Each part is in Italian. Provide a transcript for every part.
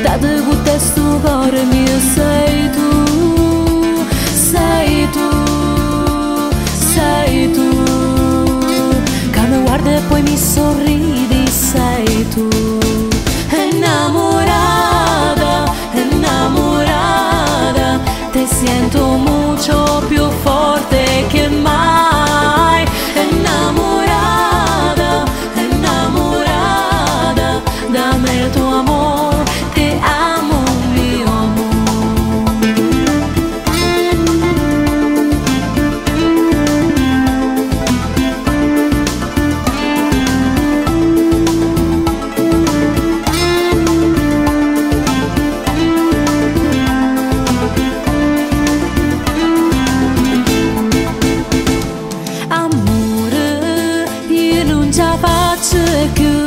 portato con questo cuore mio, sei tu, sei tu, sei tu, che mi guarda e poi mi sorridi, sei tu. Enamorada, enamorada, te siento mucho più forte che mai. Enamorada, enamorada, dame il tuo amor, te amo mio più,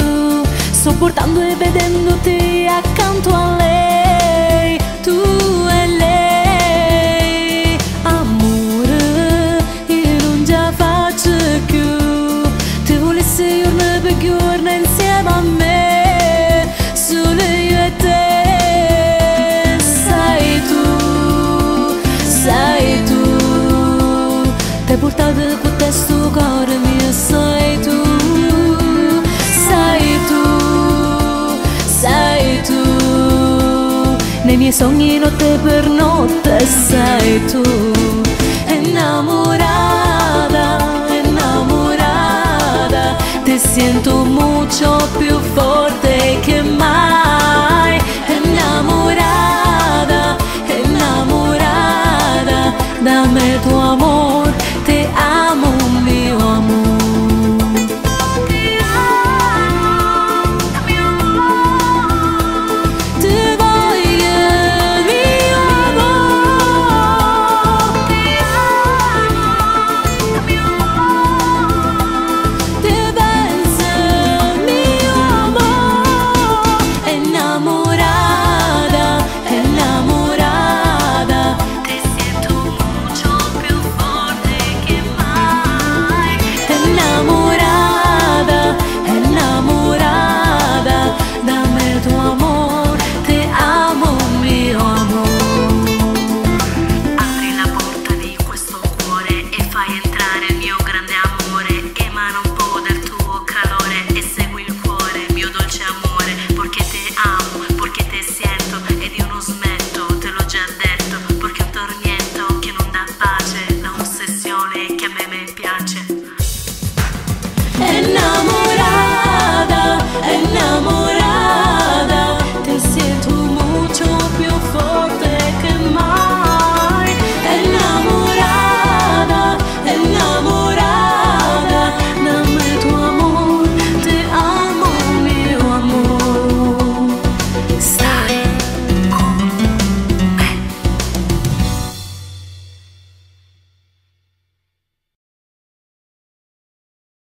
sopportando e vedendoti accanto a lei, tu e lei. Amore, io non ce la faccio più, ti volessi giorno per giorno insieme a me, solo io e te. Sei tu, sei tu, ti hai portato con te sto cuore mio, sei tu. Nei miei sogni notte per notte sei tu. Enamorada, enamorada, te siento